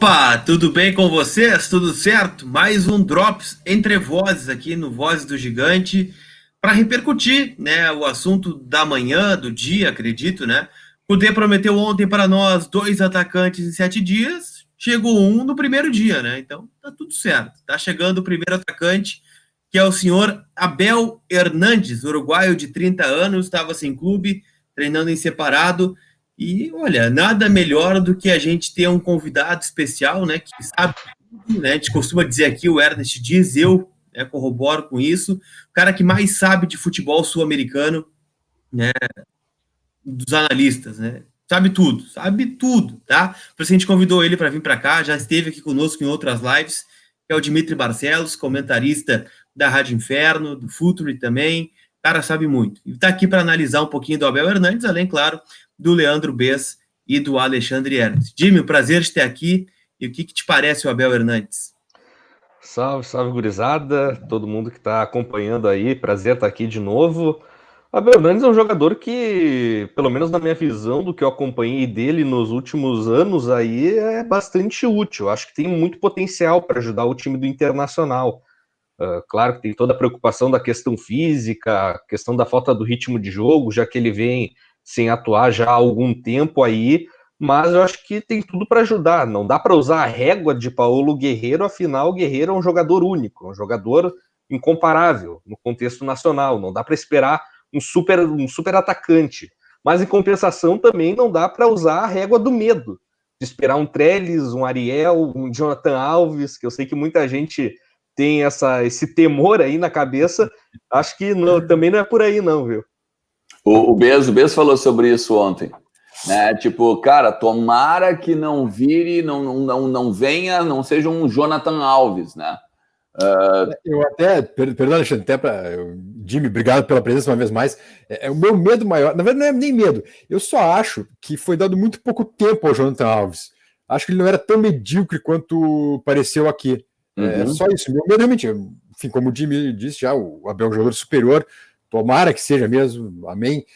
Opa, tudo bem com vocês? Tudo certo? Mais um Drops entre vozes aqui no Vozes do Gigante para repercutir, né, o assunto da manhã, do dia, acredito, né? O Cudê prometeu ontem para nós 2 atacantes em 7 dias, chegou um no primeiro dia, né? Então tá tudo certo. Tá chegando o primeiro atacante, que é o senhor Abel Hernandes, uruguaio de 30 anos, estava sem clube, treinando em separado. E olha, nada melhor do que a gente ter um convidado especial, né, que sabe tudo, né? A gente costuma dizer aqui, o Ernest diz, eu, né, corroboro com isso, o cara que mais sabe de futebol sul-americano, né, dos analistas, né? Sabe tudo, tá? Por isso a gente convidou ele para vir para cá, já esteve aqui conosco em outras lives, que é o Dimitri Barcelos, comentarista da Rádio Inferno, do Futuri também, o cara sabe muito. E está aqui para analisar um pouquinho do Abel Hernandes, além, claro, do Leandro Bess e do Alexandre Ernst. Jimmy, um prazer te ter aqui. E o que te parece o Abel Hernandes? Salve, salve, gurizada, todo mundo que está acompanhando aí, prazer estar aqui de novo. Abel Hernandes é um jogador que, pelo menos na minha visão do que eu acompanhei dele nos últimos anos aí, é bastante útil. Acho que tem muito potencial para ajudar o time do Internacional. Claro que tem toda a preocupação da questão física, a questão da falta do ritmo de jogo, já que ele vem sem atuar já há algum tempo aí, mas eu acho que tem tudo para ajudar. Não dá para usar a régua de Paulo Guerreiro, afinal, o Guerreiro é um jogador único, um jogador incomparável no contexto nacional. Não dá para esperar um super atacante. Mas, em compensação, também não dá para usar a régua do medo, de esperar um Trellis, um Ariel, um Jonathan Alves, que eu sei que muita gente tem esse temor aí na cabeça. Acho que não, também não é por aí, não, viu? O Bez falou sobre isso ontem, né? Tipo, cara, tomara que não vire, não venha, não seja um Jonathan Alves, né? Eu até, perdão, Alexandre, até para Jimmy, obrigado pela presença uma vez mais. O meu medo maior, na verdade, não é nem medo, eu só acho que foi dado muito pouco tempo ao Jonathan Alves. Acho que ele não era tão medíocre quanto pareceu aqui. É só isso. Meu medo realmente, enfim, como o Jimmy disse já, o Abel é um jogador superior, tomara que seja mesmo, amém.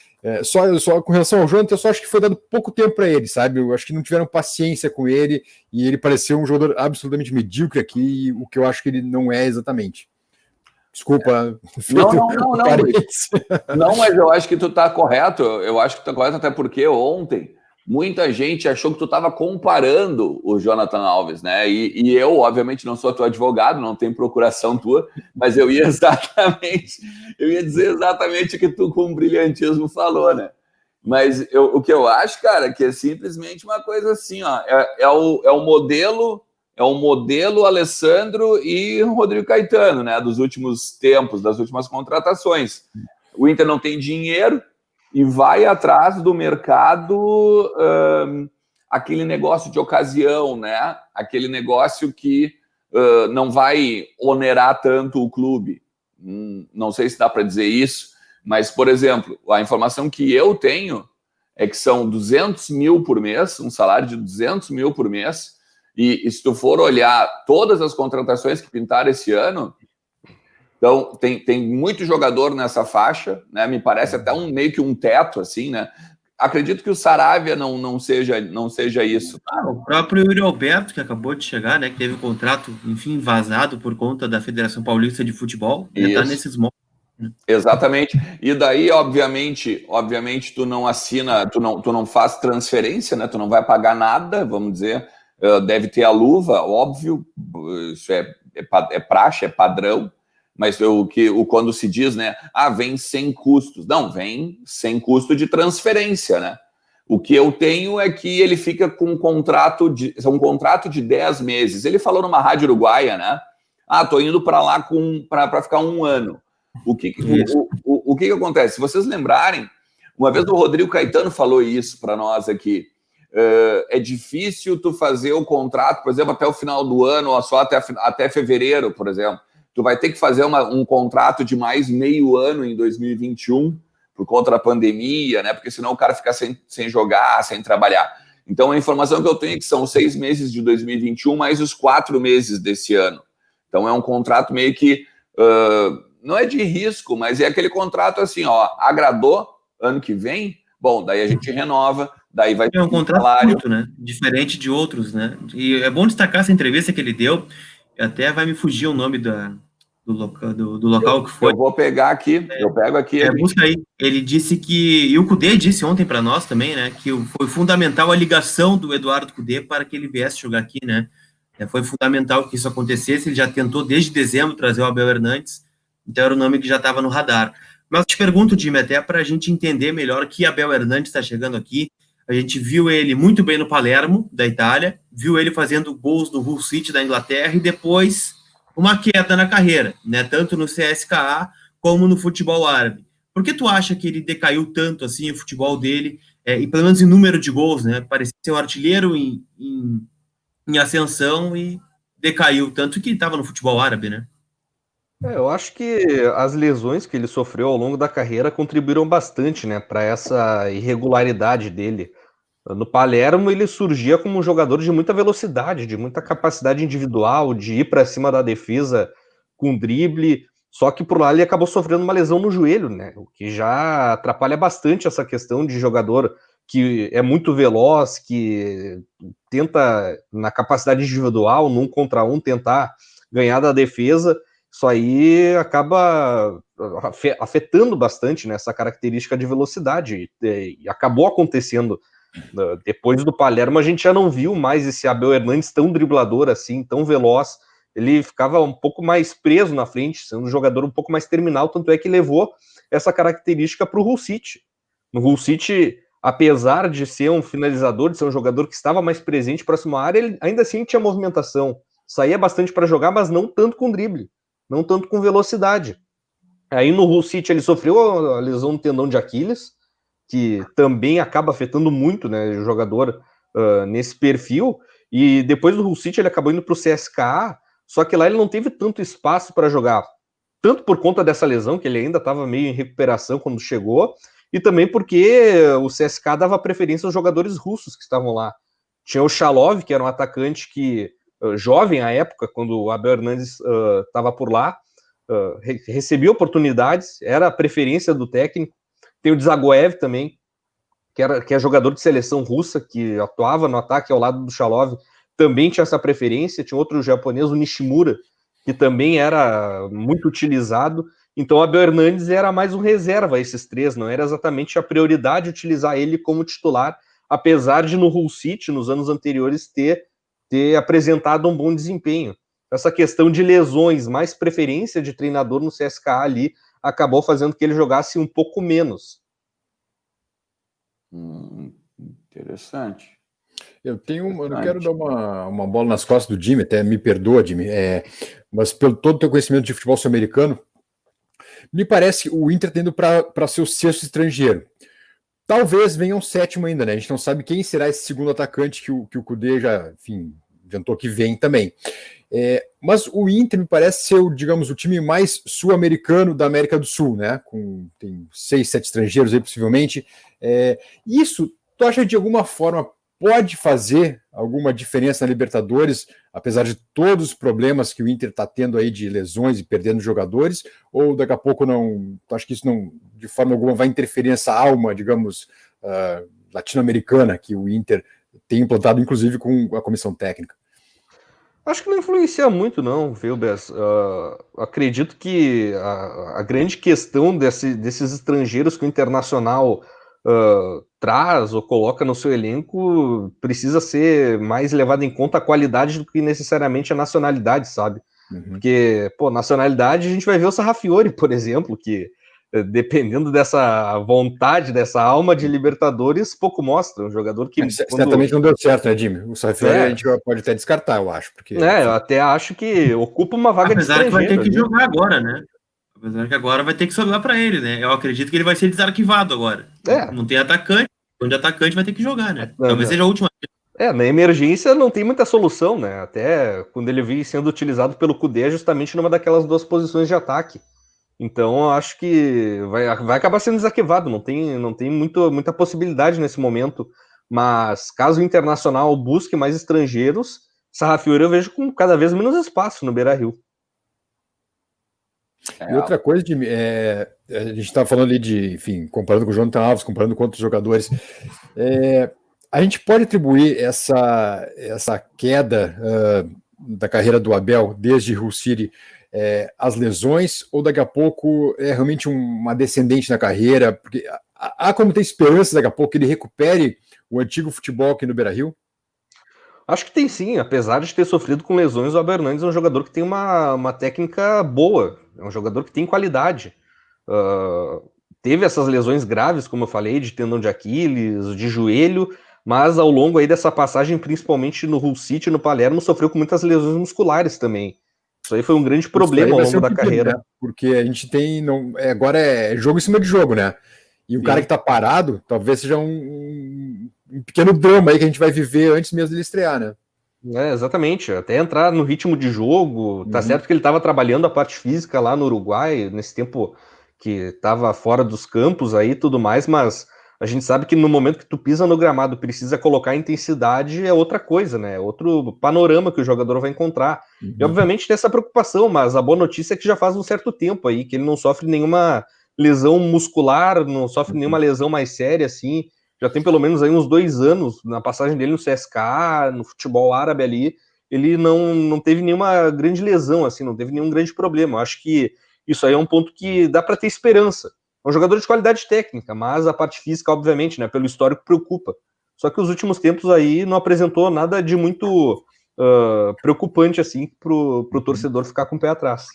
Só com relação ao Jonathan, eu só acho que foi dado pouco tempo para ele, sabe? Eu acho que não tiveram paciência com ele e ele pareceu um jogador absolutamente medíocre aqui, o que eu acho que ele não é exatamente. Desculpa. Não, mas eu acho que tu tá correto. Eu acho que tu tá correto, até porque ontem muita gente achou que tu estava comparando o Jonathan Alves, né? E eu, obviamente, não sou teu advogado, não tenho procuração tua, mas eu ia dizer exatamente o que tu com brilhantismo falou, né? Mas o que eu acho, cara, que é simplesmente uma coisa assim, ó, é o modelo Alessandro e Rodrigo Caetano, né? Dos últimos tempos, das últimas contratações. O Inter não tem dinheiro e vai atrás do mercado, aquele negócio de ocasião, né? Aquele negócio que não vai onerar tanto o clube. Não sei se dá para dizer isso, mas, por exemplo, a informação que eu tenho é que são 200 mil por mês, um salário de 200 mil por mês, e se tu for olhar todas as contratações que pintaram esse ano, então tem muito jogador nessa faixa, né? Me parece até meio que um teto, assim, né? Acredito que o Saravia não seja isso. Tá? O próprio Yuri Alberto, que acabou de chegar, né? Que teve o contrato, enfim, vazado por conta da Federação Paulista de Futebol, está nesses moldes. Exatamente. E daí, obviamente, tu não assina, tu não faz transferência, né? Tu não vai pagar nada, vamos dizer. Deve ter a luva, óbvio, isso é praxe, é padrão, mas quando se diz, né, vem sem custos. Não, vem sem custo de transferência, né? O que eu tenho é que ele fica com um contrato de 10 meses. Ele falou numa rádio uruguaia, né? Tô indo para lá para ficar 1 ano. O que acontece? Se vocês lembrarem, uma vez o Rodrigo Caetano falou isso para nós aqui. É difícil tu fazer o contrato, por exemplo, até o final do ano, ou só até fevereiro, por exemplo. Tu vai ter que fazer um contrato de mais meio ano em 2021, por conta da pandemia, né? Porque senão o cara fica sem jogar, sem trabalhar. Então, a informação que eu tenho é que são 6 meses de 2021, mais os 4 meses desse ano. Então, é um contrato meio que... não é de risco, mas é aquele contrato assim, ó, agradou ano que vem, bom, daí a gente renova, daí vai ter um contrato curto, né? Diferente de outros, né? E é bom destacar essa entrevista que ele deu, até vai me fugir o nome do local que foi. Eu vou pegar aqui, eu pego aqui. Busca aí. Ele disse que, e o Cudê disse ontem para nós também, né, que foi fundamental a ligação do Eduardo Cudê para que ele viesse jogar aqui, né? Foi fundamental que isso acontecesse. Ele já tentou desde dezembro trazer o Abel Hernandes, então era o nome que já estava no radar. Mas eu te pergunto, Jimmy, até para a gente entender melhor que Abel Hernandes está chegando aqui. A gente viu ele muito bem no Palermo, da Itália, viu ele fazendo gols no Hull City da Inglaterra e depois uma queda na carreira, né? Tanto no CSKA como no futebol árabe. Por que tu acha que ele decaiu tanto assim o futebol dele, e pelo menos em número de gols, né? Parecia ser um artilheiro em ascensão e decaiu, tanto que estava no futebol árabe, né? Eu acho que as lesões que ele sofreu ao longo da carreira contribuíram bastante, né, para essa irregularidade dele. No Palermo, ele surgia como um jogador de muita velocidade, de muita capacidade individual, de ir para cima da defesa com drible. Só que por lá ele acabou sofrendo uma lesão no joelho, né? O que já atrapalha bastante essa questão de jogador que é muito veloz, que tenta, na capacidade individual, num contra um, tentar ganhar da defesa. Isso aí acaba afetando bastante, né, essa característica de velocidade. E acabou acontecendo. Depois do Palermo, a gente já não viu mais esse Abel Hernandes tão driblador assim, tão veloz. Ele ficava um pouco mais preso na frente, sendo um jogador um pouco mais terminal, tanto é que levou essa característica para o Hull City. No Hull City, apesar de ser um finalizador, de ser um jogador que estava mais presente próximo à área, ele ainda assim tinha movimentação. Saía bastante para jogar, mas não tanto com drible, não tanto com velocidade. Aí no Hull City ele sofreu a lesão no tendão de Aquiles, que também acaba afetando muito, né, o jogador nesse perfil, e depois do Hull City ele acabou indo para o CSKA, só que lá ele não teve tanto espaço para jogar, tanto por conta dessa lesão, que ele ainda estava meio em recuperação quando chegou, e também porque o CSKA dava preferência aos jogadores russos que estavam lá. Tinha o Shalov, que era um atacante que jovem à época, quando o Abel Hernandes estava por lá, recebia oportunidades, era a preferência do técnico. Tem o Dzagoev também, que é jogador de seleção russa, que atuava no ataque ao lado do Shalov, também tinha essa preferência. Tinha outro japonês, o Nishimura, que também era muito utilizado. Então, o Abel Hernandes era mais um reserva a esses três, não era exatamente a prioridade utilizar ele como titular, apesar de no Hull City, nos anos anteriores, ter apresentado um bom desempenho. Essa questão de lesões, mais preferência de treinador no CSKA ali, acabou fazendo que ele jogasse um pouco menos. Interessante. Eu não quero dar uma bola nas costas do Jimmy, até me perdoa, Jimmy, mas pelo todo o teu conhecimento de futebol sul-americano, me parece o Inter tendo para ser o sexto estrangeiro. Talvez venha um sétimo ainda, né? A gente não sabe quem será esse segundo atacante que o Cudê já, enfim, inventou que vem também. Mas o Inter me parece ser, digamos, o time mais sul-americano da América do Sul, né? Tem 6, 7 estrangeiros aí, possivelmente. Isso, tu acha de alguma forma pode fazer alguma diferença na Libertadores, apesar de todos os problemas que o Inter está tendo aí de lesões e perdendo jogadores, ou daqui a pouco não, tu acha que isso não, de forma alguma, vai interferir nessa alma, digamos, latino-americana que o Inter tem implantado, inclusive com a comissão técnica? Acho que não influencia muito, não, viu, Bess? Acredito que a grande questão desses estrangeiros que o Internacional traz ou coloca no seu elenco precisa ser mais levada em conta a qualidade do que necessariamente a nacionalidade, sabe? Porque, nacionalidade, a gente vai ver o Sarrafiori, por exemplo, que dependendo dessa vontade, dessa alma de Libertadores, pouco mostra. Um jogador que... Certamente não deu certo, né, Jimmy? O Sarrafiori a gente pode até descartar, eu acho. Porque, eu até acho que ocupa uma vaga de estrangeiro. Apesar que vai ter que jogar agora, né? Apesar que agora vai ter que sobrar para ele, né? Eu acredito que ele vai ser desarquivado agora. Não tem atacante, onde atacante vai ter que jogar, né? Talvez seja a última. Na emergência não tem muita solução, né? Até quando ele veio sendo utilizado pelo Cudê, justamente numa daquelas duas posições de ataque. Então, eu acho que vai acabar sendo desarquivado, não tem muita possibilidade nesse momento. Mas caso o Internacional busque mais estrangeiros, Sarrafiori eu vejo com cada vez menos espaço no Beira-Rio. E outra coisa, a gente estava falando ali de, enfim, comparando com o Jonathan Alves, comparando com outros jogadores. A gente pode atribuir essa queda da carreira do Abel desde Hull City às lesões, ou daqui a pouco é realmente uma descendente na carreira? Porque há como ter esperança daqui a pouco que ele recupere o antigo futebol aqui no Beira-Rio? Acho que tem sim, apesar de ter sofrido com lesões, o Abel Hernandes é um jogador que tem uma técnica boa, é um jogador que tem qualidade. Teve essas lesões graves, como eu falei, de tendão de Aquiles, de joelho, mas ao longo aí dessa passagem, principalmente no Hull City e no Palermo, sofreu com muitas lesões musculares também. Isso aí foi um grande problema ao longo da carreira. Né? Porque a gente tem... agora é jogo em cima de jogo, né? E o cara que tá parado, talvez seja um pequeno drama aí que a gente vai viver antes mesmo dele estrear, né? Exatamente, até entrar no ritmo de jogo. Tá certo que ele estava trabalhando a parte física lá no Uruguai, nesse tempo que estava fora dos campos aí e tudo mais, mas a gente sabe que no momento que tu pisa no gramado precisa colocar intensidade, é outra coisa, né? É outro panorama que o jogador vai encontrar. E obviamente tem essa preocupação, mas a boa notícia é que já faz um certo tempo aí que ele não sofre nenhuma lesão muscular, não sofre nenhuma lesão mais séria, assim. Já tem pelo menos aí uns 2 anos, na passagem dele no CSKA, no futebol árabe ali, ele não teve nenhuma grande lesão, assim, não teve nenhum grande problema. Eu acho que isso aí é um ponto que dá para ter esperança. É um jogador de qualidade técnica, mas a parte física, obviamente, né, pelo histórico, preocupa. Só que os últimos tempos aí não apresentou nada de muito preocupante, assim, pro torcedor ficar com o pé atrás.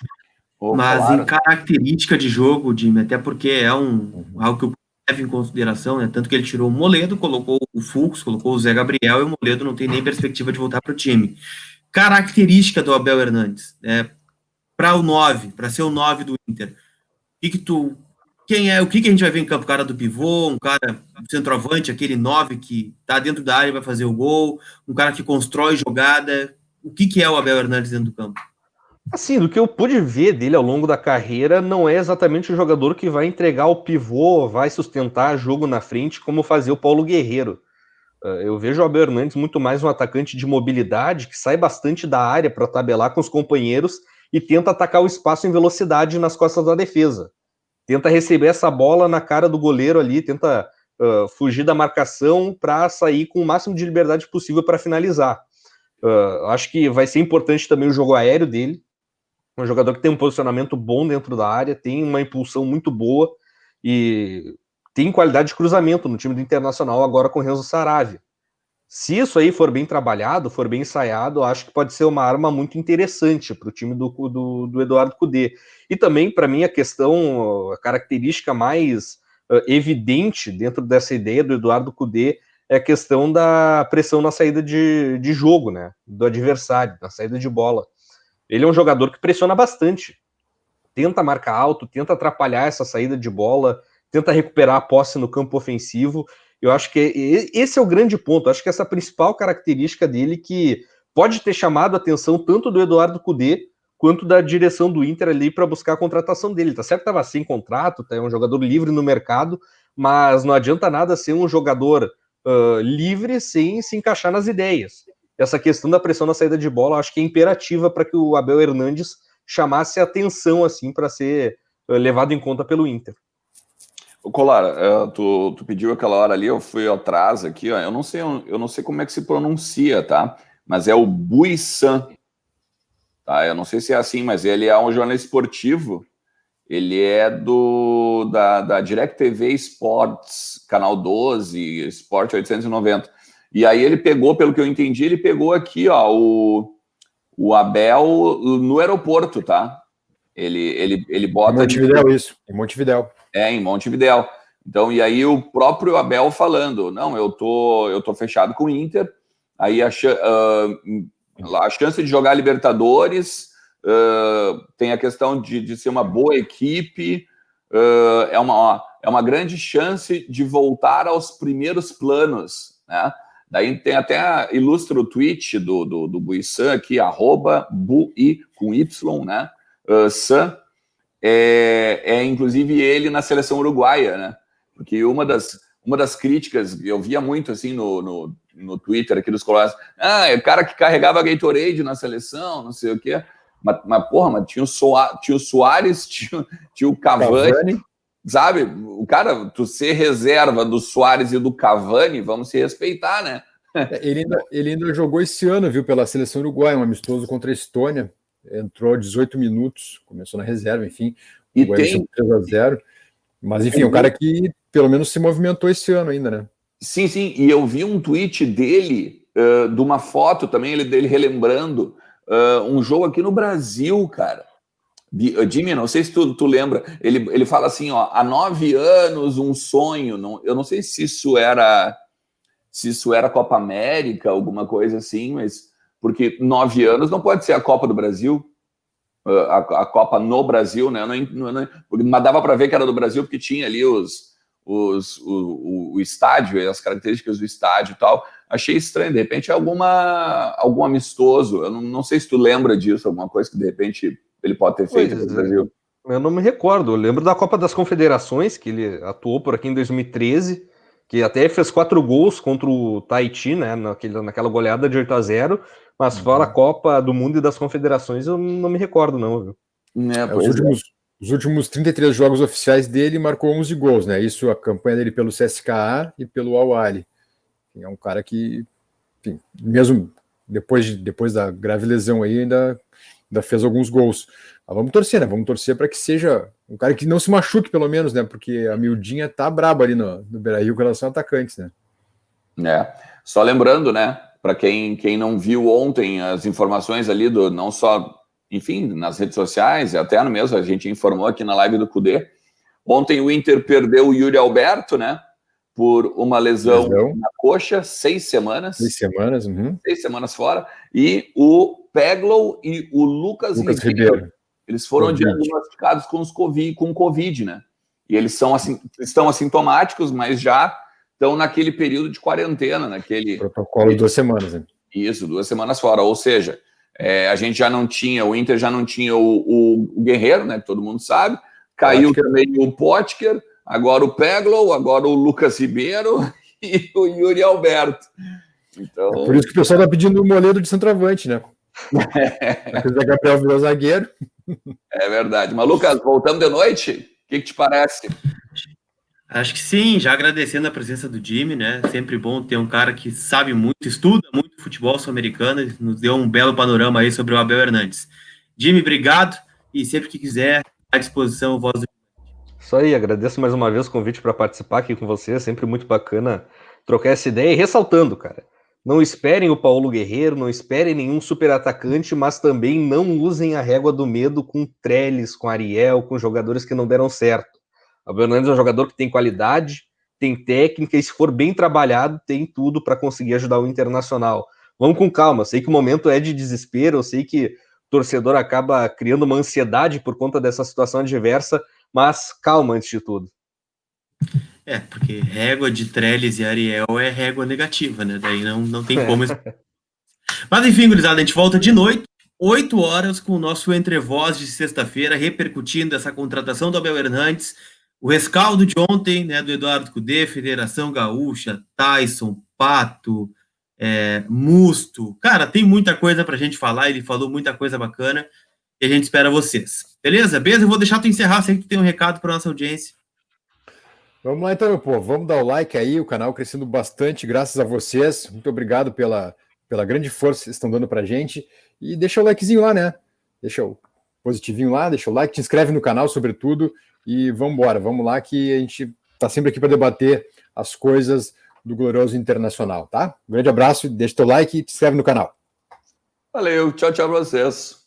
Mas em característica de jogo, Jimmy, até porque é algo que eu levo em consideração, né? Tanto que ele tirou o Moledo, colocou o Fux, colocou o Zé Gabriel, e o Moledo não tem nem perspectiva de voltar para o time. Característica do Abel Hernandes, para o 9, para ser o 9 do Inter. O que a gente vai ver em campo? O cara do pivô, um cara centroavante, aquele 9 que tá dentro da área e vai fazer o gol, um cara que constrói jogada. O que é o Abel Hernandes dentro do campo? Assim, do que eu pude ver dele ao longo da carreira, não é exatamente o jogador que vai entregar o pivô, vai sustentar jogo na frente, como fazia o Paulo Guerreiro. Eu vejo o Abel Hernandes muito mais um atacante de mobilidade, que sai bastante da área para tabelar com os companheiros e tenta atacar o espaço em velocidade nas costas da defesa. Tenta receber essa bola na cara do goleiro ali, tenta fugir da marcação para sair com o máximo de liberdade possível para finalizar. Acho que vai ser importante também o jogo aéreo dele. Um jogador que tem um posicionamento bom dentro da área, tem uma impulsão muito boa e tem qualidade de cruzamento no time do Internacional agora com o Renzo Saravia. Se isso aí for bem trabalhado, for bem ensaiado, acho que pode ser uma arma muito interessante para o time do Eduardo Cudê. E também, para mim, a característica mais evidente dentro dessa ideia do Eduardo Cudê é a questão da pressão na saída de jogo, né, do adversário, na saída de bola. Ele é um jogador que pressiona bastante, tenta marcar alto, tenta atrapalhar essa saída de bola, tenta recuperar a posse no campo ofensivo. Eu acho que esse é o grande ponto. Eu acho que essa principal característica dele que pode ter chamado a atenção tanto do Eduardo Cudê quanto da direção do Inter ali para buscar a contratação dele. Tá certo que estava sem contrato, é um jogador livre no mercado, mas não adianta nada ser um jogador livre sem se encaixar nas ideias. Essa questão da pressão na saída de bola, acho que é imperativa para que o Abel Hernandes chamasse a atenção assim para ser levado em conta pelo Inter. Colar, tu pediu aquela hora ali, eu fui atrás aqui, ó, eu não sei como é que se pronuncia, tá? Mas é o Buissan, tá? Eu não sei se é assim, mas ele é um jornalista esportivo, ele é da Direct TV Sports, Canal 12, Sport 890. E aí ele pegou, pelo que eu entendi, ele pegou aqui, ó, o Abel no aeroporto, tá? Ele bota... Em Montevidéu, isso, em Montevidéu. Em Montevidéu. Então, e aí o próprio Abel falando, não, eu tô fechado com o Inter, aí a chance de jogar Libertadores, tem a questão de ser uma boa equipe, é uma grande chance de voltar aos primeiros planos, né? Daí tem até, ilustra o tweet do Buissan aqui, @bui com Y, né? San, inclusive ele na seleção uruguaia, né? Porque uma das críticas, eu via muito assim no Twitter aqui dos colegas, é o cara que carregava Gatorade na seleção, não sei o quê. Mas tinha o Soares, tinha o Cavani. sabe? O cara, tu ser reserva do Suárez e do Cavani, vamos se respeitar, né? Ele ainda jogou esse ano, viu, pela seleção uruguaia, um amistoso contra a Estônia. Entrou 18 minutos, começou na reserva, enfim. E tem 3-0. Mas, enfim, um cara que pelo menos se movimentou esse ano ainda, né? Sim, sim. E eu vi um tweet dele, de uma foto também, dele relembrando um jogo aqui no Brasil, cara. Jimmy, não sei se tu lembra, ele fala assim, ó, há 9 anos, um sonho, eu não sei se isso era Copa América, alguma coisa assim, mas porque 9 anos não pode ser a Copa do Brasil, a Copa no Brasil, né? Mas dava para ver que era do Brasil, porque tinha ali o estádio, as características do estádio e tal. Achei estranho, de repente é algum amistoso, eu não sei se tu lembra disso, alguma coisa que de repente ele pode ter feito no Brasil. Eu não me recordo, eu lembro da Copa das Confederações, que ele atuou por aqui em 2013, que até fez 4 gols contra o Tahiti, né, naquela goleada de 8-0, mas fora a Copa do Mundo e das Confederações, eu não me recordo não, viu? Os últimos 33 jogos oficiais dele marcou 11 gols, né? Isso a campanha dele pelo CSKA e pelo Al-Ahly. É um cara que, enfim, mesmo depois da grave lesão aí, ainda fez alguns gols. Mas vamos torcer, né? Vamos torcer para que seja um cara que não se machuque, pelo menos, né? Porque a miudinha tá braba ali no Beira-Rio com relação a atacantes, né? Só lembrando, né? Para quem não viu ontem as informações ali não só, enfim, nas redes sociais, até no mesmo, a gente informou aqui na live do Cudê. Ontem o Inter perdeu o Yuri Alberto, né? Por uma lesão na coxa, 6 semanas. 6 semanas, 6 semamas fora. E o Peglow e o Lucas Ribeiro, eles foram diagnosticados com Covid, né? E eles estão assintomáticos, mas já estão naquele período de quarentena, naquele protocolo de 2 semanas, né? Isso, 2 semanas fora. Ou seja, a gente já não tinha, o Inter já não tinha o Guerreiro, né? Que todo mundo sabe. Caiu também o Potker, agora o Peglow, agora o Lucas Ribeiro e o Yuri Alberto. Então... por isso que o pessoal está pedindo o Moledo de centroavante, né? O Gabriel virou zagueiro. É verdade. Mas, Lucas, voltamos de noite? O que te parece? Acho que sim, já agradecendo a presença do Jimmy, né? Sempre bom ter um cara que sabe muito, estuda muito futebol sul-americano, nos deu um belo panorama aí sobre o Abel Hernandes. Jimmy, obrigado, e sempre que quiser, à disposição, voz do... Isso aí, agradeço mais uma vez o convite para participar aqui com você, é sempre muito bacana trocar essa ideia, e ressaltando, cara, não esperem o Paulo Guerreiro, não esperem nenhum super atacante, mas também não usem a régua do medo com Trellis, com Ariel, com jogadores que não deram certo. O Abel Hernandes é um jogador que tem qualidade, tem técnica, e se for bem trabalhado, tem tudo para conseguir ajudar o Internacional. Vamos com calma, sei que o momento é de desespero, eu sei que o torcedor acaba criando uma ansiedade por conta dessa situação adversa, mas calma antes de tudo. Porque régua de Trellis e Ariel é régua negativa, né? Daí não tem como... Mas enfim, gurizada, a gente volta de noite, 8 horas, com o nosso Entre Voz de sexta-feira, repercutindo essa contratação do Abel Hernandes, o rescaldo de ontem, né, do Eduardo Cudê, Federação Gaúcha, Tyson, Pato, Musto. Cara, tem muita coisa pra gente falar, ele falou muita coisa bacana, e a gente espera vocês. Beleza? Beza, eu vou deixar tu encerrar, sei que tu tem um recado para nossa audiência. Vamos lá então, meu povo, vamos dar o like aí, o canal crescendo bastante, graças a vocês, muito obrigado pela grande força que vocês estão dando pra gente, e deixa o likezinho lá, né? Deixa o positivinho lá, deixa o like, te inscreve no canal, sobretudo, e vamos embora, vamos lá que a gente tá sempre aqui para debater as coisas do glorioso Internacional, tá? Um grande abraço, deixa teu like e te inscreve no canal. Valeu, tchau pra vocês.